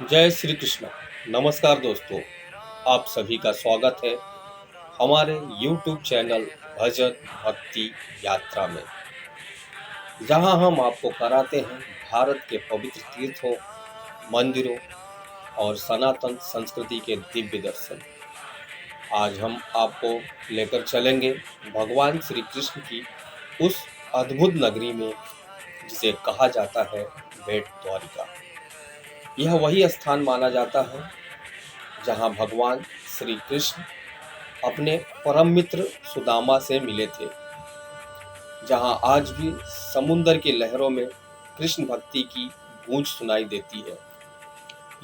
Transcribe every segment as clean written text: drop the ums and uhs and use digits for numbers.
जय श्री कृष्ण। नमस्कार दोस्तों, आप सभी का स्वागत है हमारे YouTube चैनल भजन भक्ति यात्रा में, जहां हम आपको कराते हैं भारत के पवित्र तीर्थों, मंदिरों और सनातन संस्कृति के दिव्य दर्शन। आज हम आपको लेकर चलेंगे भगवान श्री कृष्ण की उस अद्भुत नगरी में जिसे कहा जाता है बेट द्वारिका। यह वही स्थान माना जाता है जहां भगवान श्री कृष्ण अपने परम मित्र सुदामा से मिले थे, जहां आज भी समुंदर की लहरों में कृष्ण भक्ति की गूंज सुनाई देती है।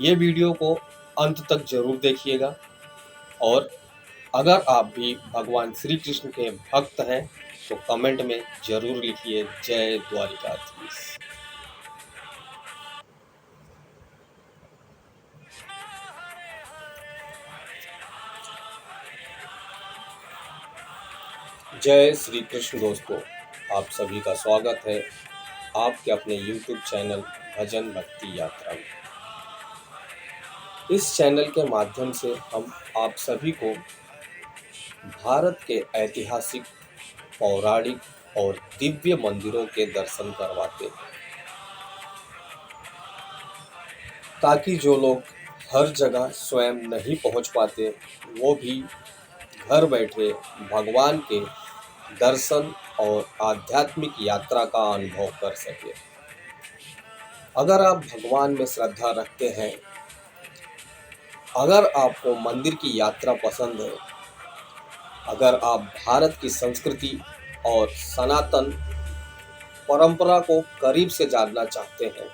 ये वीडियो को अंत तक जरूर देखिएगा, और अगर आप भी भगवान श्री कृष्ण के भक्त हैं तो कमेंट में जरूर लिखिए जय द्वारिकाधीश। जय श्री कृष्ण दोस्तों, आप सभी का स्वागत है आपके अपने YouTube चैनल भजन भक्ति यात्रा में। इस चैनल के माध्यम से हम आप सभी को भारत के ऐतिहासिक, पौराणिक और दिव्य मंदिरों के दर्शन करवाते हैं, ताकि जो लोग हर जगह स्वयं नहीं पहुंच पाते वो भी घर बैठे भगवान के दर्शन और आध्यात्मिक यात्रा का अनुभव कर सके। अगर आप भगवान में श्रद्धा रखते हैं, अगर आपको मंदिर की यात्रा पसंद है, अगर आप भारत की संस्कृति और सनातन परंपरा को करीब से जानना चाहते हैं,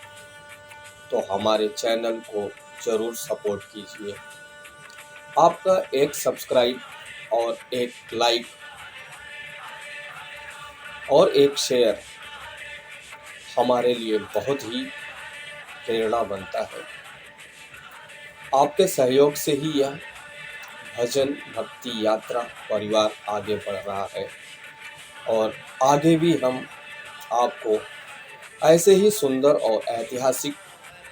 तो हमारे चैनल को जरूर सपोर्ट कीजिए। आपका एक सब्सक्राइब और एक लाइक और एक शेयर हमारे लिए बहुत ही प्रेरणा बनता है। आपके सहयोग से ही यह भजन भक्ति यात्रा परिवार आगे बढ़ रहा है, और आगे भी हम आपको ऐसे ही सुंदर और ऐतिहासिक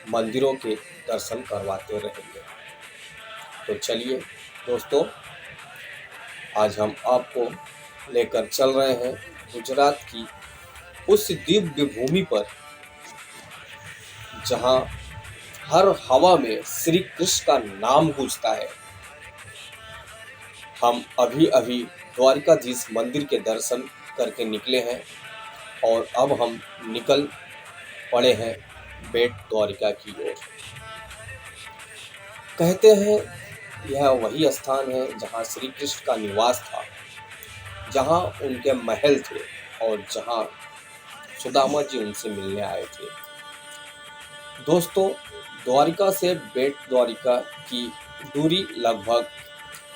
मंदिरों के दर्शन करवाते रहेंगे। तो चलिए दोस्तों, आज हम आपको लेकर चल रहे हैं गुजरात की उस दिव्य भूमि पर जहां हर हवा में श्री कृष्ण का नाम गूंजता है। हम अभी अभी द्वारिकाधीश मंदिर के दर्शन करके निकले हैं, और अब हम निकल पड़े हैं बेट द्वारिका की ओर। कहते हैं यह वही स्थान है जहां श्री कृष्ण का निवास था, जहां उनके महल थे और जहां सुदामा जी उनसे मिलने आए थे। दोस्तों, द्वारिका से बेट द्वारिका की दूरी लगभग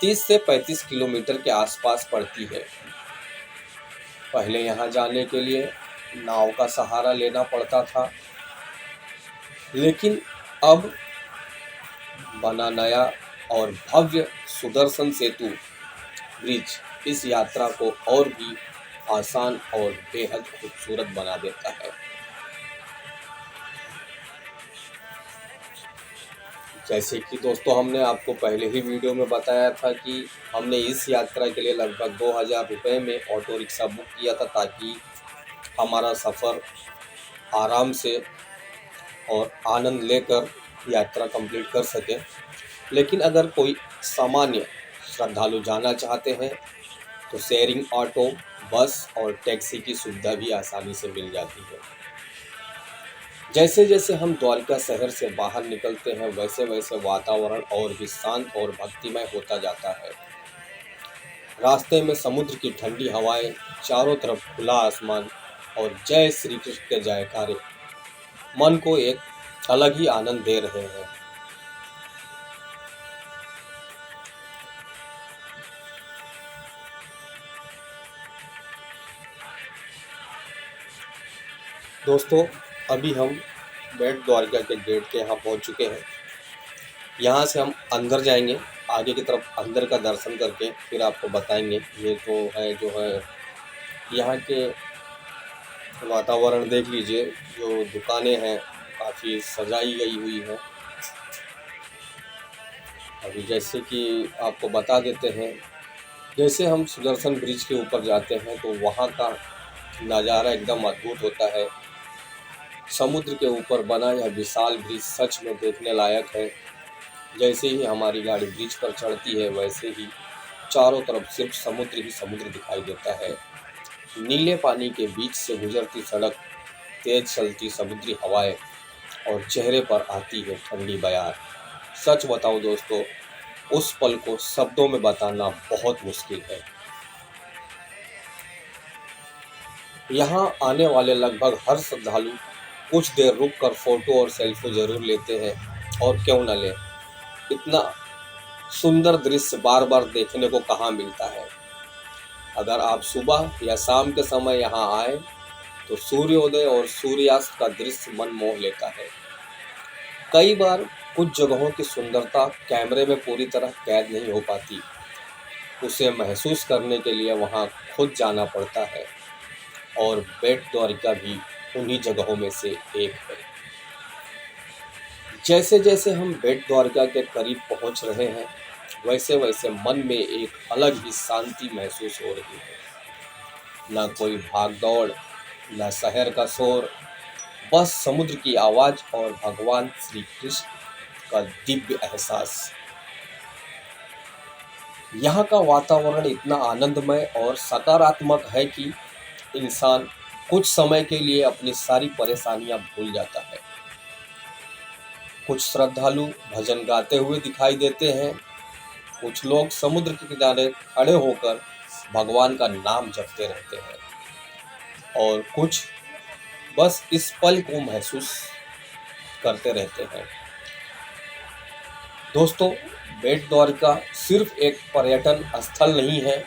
30 से 35 किलोमीटर के आसपास पड़ती है। पहले यहाँ जाने के लिए नाव का सहारा लेना पड़ता था, लेकिन अब बना नया और भव्य सुदर्शन सेतु ब्रिज इस यात्रा को और भी आसान और बेहद खूबसूरत बना देता है। जैसे कि दोस्तों, हमने आपको पहले ही वीडियो में बताया था कि हमने इस यात्रा के लिए लगभग 2000 रुपये में ऑटो रिक्शा बुक किया था, ताकि हमारा सफ़र आराम से और आनंद लेकर यात्रा कंप्लीट कर सके। लेकिन अगर कोई सामान्य श्रद्धालु जाना चाहते हैं तो शेयरिंग ऑटो, बस और टैक्सी की सुविधा भी आसानी से मिल जाती है। जैसे जैसे हम द्वारिका शहर से बाहर निकलते हैं, वैसे वैसे वातावरण और भी शांत और भक्तिमय होता जाता है। रास्ते में समुद्र की ठंडी हवाएं, चारों तरफ खुला आसमान और जय श्री कृष्ण के जयकारे मन को एक अलग ही आनंद दे रहे हैं। दोस्तों, अभी हम बेट द्वारिका के गेट के यहाँ पहुँच चुके हैं। यहाँ से हम अंदर जाएंगे, आगे की तरफ अंदर का दर्शन करके फिर आपको बताएंगे। ये तो है जो है यहाँ के वातावरण देख लीजिए, जो दुकानें हैं काफ़ी सजाई गई हुई हैं, अभी जैसे कि आपको बता देते हैं, जैसे हम सुदर्शन ब्रिज के ऊपर जाते हैं तो वहाँ का नज़ारा एकदम अद्भुत होता है। समुद्र के ऊपर बना यह विशाल ब्रिज सच में देखने लायक है। जैसे ही हमारी गाड़ी ब्रिज पर चढ़ती है वैसे ही चारों तरफ सिर्फ समुद्र ही समुद्र दिखाई देता है। नीले पानी के बीच से गुजरती सड़क, तेज चलती समुद्री हवाएं और चेहरे पर आती है ठंडी बयार। सच बताऊं दोस्तों, उस पल को शब्दों में बताना बहुत मुश्किल है। यहाँ आने वाले लगभग हर श्रद्धालु कुछ देर रुककर फोटो और सेल्फी जरूर लेते हैं, और क्यों न ले। इतना सुंदर दृश्य बार बार देखने को कहाँ मिलता है। अगर आप सुबह या शाम के समय यहाँ आए तो सूर्योदय और सूर्यास्त का दृश्य मन मोह लेता है। कई बार कुछ जगहों की सुंदरता कैमरे में पूरी तरह कैद नहीं हो पाती। उसे महसूस करने के लिए वहाँ खुद जाना पड़ता है, और बेट द्वारिका भी उन्हीं जगहों में से एक है। जैसे जैसे हम बेट द्वारिका के करीब पहुँच रहे हैं, वैसे वैसे मन में एक अलग ही शांति महसूस हो रही है। न कोई भाग दौड़, न शहर का शोर, बस समुद्र की आवाज और भगवान श्री कृष्ण का दिव्य एहसास। यहाँ का वातावरण इतना आनंदमय और सकारात्मक है कि इंसान कुछ समय के लिए अपनी सारी परेशानियां भूल जाता है। कुछ श्रद्धालु भजन गाते हुए दिखाई देते हैं, कुछ लोग समुद्र के किनारे खड़े होकर भगवान का नाम जपते रहते हैं, और कुछ बस इस पल को महसूस करते रहते हैं। दोस्तों, बेट द्वारिका सिर्फ एक पर्यटन स्थल नहीं है,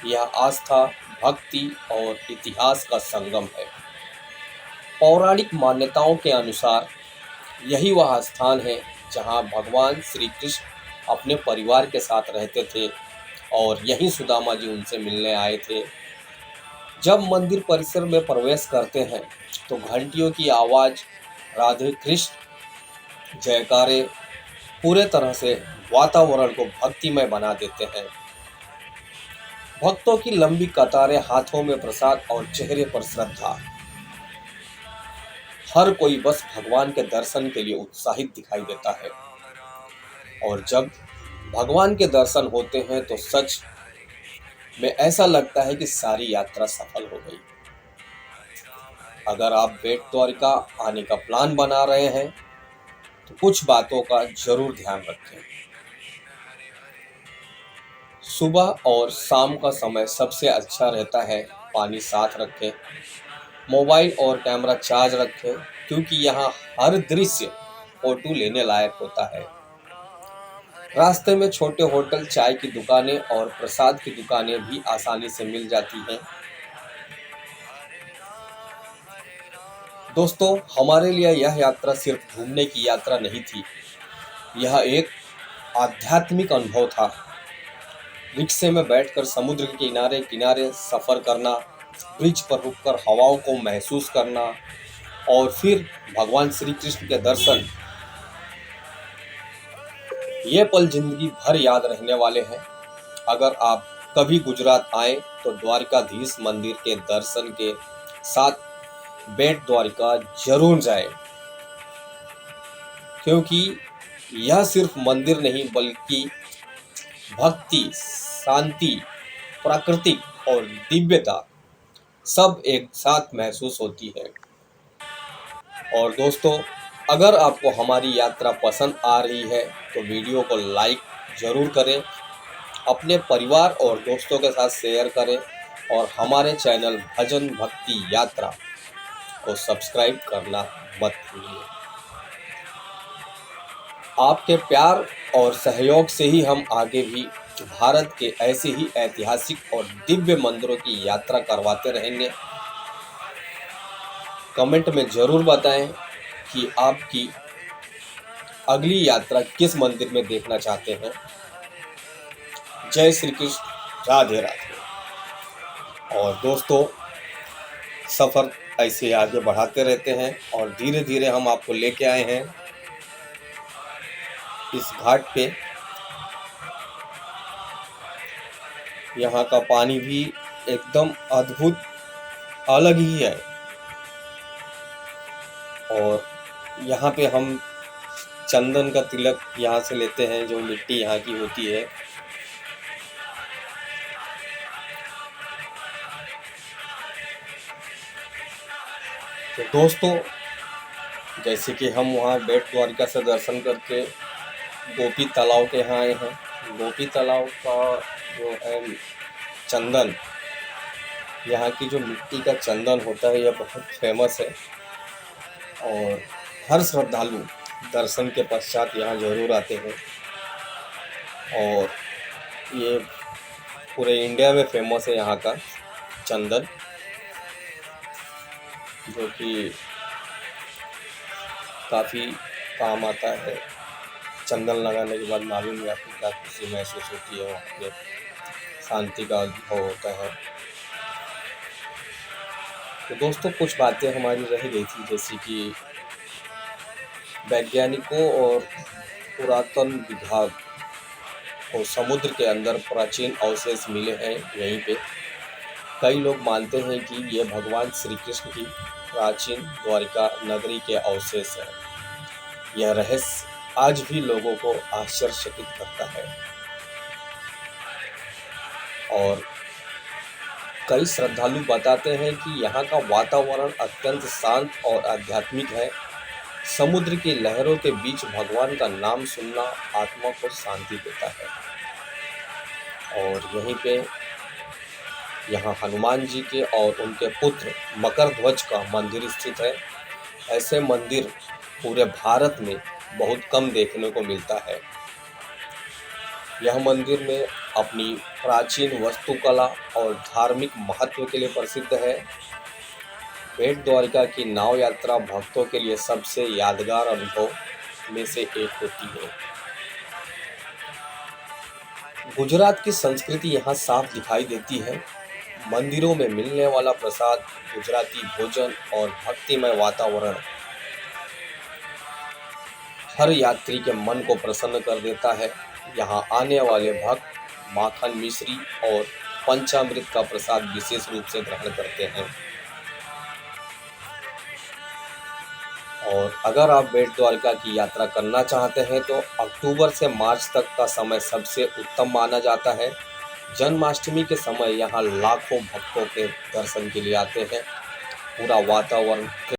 यह आस्था, भक्ति और इतिहास का संगम है। पौराणिक मान्यताओं के अनुसार यही वह स्थान है जहां भगवान श्री कृष्ण अपने परिवार के साथ रहते थे, और यहीं सुदामा जी उनसे मिलने आए थे। जब मंदिर परिसर में प्रवेश करते हैं तो घंटियों की आवाज़, राधे कृष्ण जयकारे पूरे तरह से वातावरण को भक्तिमय बना देते हैं। भक्तों की लंबी कतारें, हाथों में प्रसाद और चेहरे पर श्रद्धा। हर कोई बस भगवान के दर्शन के लिए उत्साहित दिखाई देता है, और जब भगवान के दर्शन होते हैं तो सच में ऐसा लगता है कि सारी यात्रा सफल हो गई। अगर आप बेट द्वारिका आने का प्लान बना रहे हैं तो कुछ बातों का जरूर ध्यान रखें। सुबह और शाम का समय सबसे अच्छा रहता है। पानी साथ रखें, मोबाइल और कैमरा चार्ज रखें, क्योंकि यहाँ हर दृश्य फोटो लेने लायक होता है। रास्ते में छोटे होटल, चाय की दुकानें और प्रसाद की दुकानें भी आसानी से मिल जाती हैं। दोस्तों, हमारे लिए यह यात्रा सिर्फ घूमने की यात्रा नहीं थी, यह एक आध्यात्मिक अनुभव था। रिक्शे में बैठकर समुद्र के किनारे किनारे सफ़र करना, ब्रिज पर रुककर हवाओं को महसूस करना, और फिर भगवान श्री कृष्ण के दर्शन, ये पल जिंदगी भर याद रहने वाले हैं। अगर आप कभी गुजरात आए तो द्वारकाधीश मंदिर के दर्शन के साथ बेट द्वारिका जरूर जाएं, क्योंकि यह सिर्फ मंदिर नहीं बल्कि भक्ति, शांति, प्राकृतिक और दिव्यता सब एक साथ महसूस होती है। और दोस्तों, अगर आपको हमारी यात्रा पसंद आ रही है तो वीडियो को लाइक ज़रूर करें, अपने परिवार और दोस्तों के साथ शेयर करें, और हमारे चैनल भजन भक्ति यात्रा को सब्सक्राइब करना मत भूलिए। आपके प्यार और सहयोग से ही हम आगे भी भारत के ऐसे ही ऐतिहासिक और दिव्य मंदिरों की यात्रा करवाते रहेंगे। कमेंट में ज़रूर बताएं कि आपकी अगली यात्रा किस मंदिर में देखना चाहते हैं। जय श्री कृष्ण, राधे राधे। और दोस्तों, सफ़र ऐसे आगे बढ़ाते रहते हैं, और धीरे धीरे हम आपको लेके आए हैं इस घाट पे यहाँ का पानी भी एकदम अद्भुत अलग ही है। और यहाँ पे हम चंदन का तिलक यहाँ से लेते हैं, जो मिट्टी यहाँ की होती है। तो दोस्तों, जैसे कि हम वहाँ बेट द्वारिका से दर्शन करके गोपी तालाब के यहाँ आए हैं। गोपी तालाब का जो है चंदन, यहाँ की जो मिट्टी का चंदन होता है, यह बहुत फेमस है। और हर श्रद्धालु दर्शन के पश्चात यहाँ जरूर आते हैं। और ये पूरे इंडिया में फेमस है यहाँ का चंदन, जो कि काफ़ी काम आता है। चंदन लगाने के बाद मालूम है आपको क्या खुशी महसूस होती है, वहाँ पे शांति का अनुभव होता है। तो दोस्तों, कुछ बातें हमारी रह गई थी, जैसे कि वैज्ञानिकों और पुरातन विभाग को समुद्र के अंदर प्राचीन अवशेष मिले हैं यहीं पे। कई लोग मानते हैं कि ये भगवान श्री कृष्ण की प्राचीन द्वारिका नगरी के अवशेष हैं। यह रहस्य आज भी लोगों को आश्चर्यचकित करता है। और कई श्रद्धालु बताते हैं कि यहाँ का वातावरण अत्यंत शांत और आध्यात्मिक है। समुद्र की लहरों के बीच भगवान का नाम सुनना आत्मा को शांति देता है। और यहीं पे यहाँ हनुमान जी के और उनके पुत्र मकर ध्वज का मंदिर स्थित है। ऐसे मंदिर पूरे भारत में बहुत कम देखने को मिलता है। यह मंदिर में अपनी प्राचीन वास्तुकला और धार्मिक महत्व के लिए प्रसिद्ध है। बेट द्वारिका की नाव यात्रा भक्तों के लिए सबसे यादगार अनुभव में से एक होती है। गुजरात की संस्कृति यहाँ साफ दिखाई देती है। मंदिरों में मिलने वाला प्रसाद, गुजराती भोजन और भक्तिमय वातावरण हर यात्री के मन को प्रसन्न कर देता है। यहाँ आने वाले भक्त माखन मिश्री और पंचामृत का प्रसाद विशेष रूप से ग्रहण करते हैं। और अगर आप बेट द्वारिका की यात्रा करना चाहते हैं तो अक्टूबर से मार्च तक का समय सबसे उत्तम माना जाता है। जन्माष्टमी के समय यहाँ लाखों भक्तों के दर्शन के लिए आते हैं। पूरा वातावरण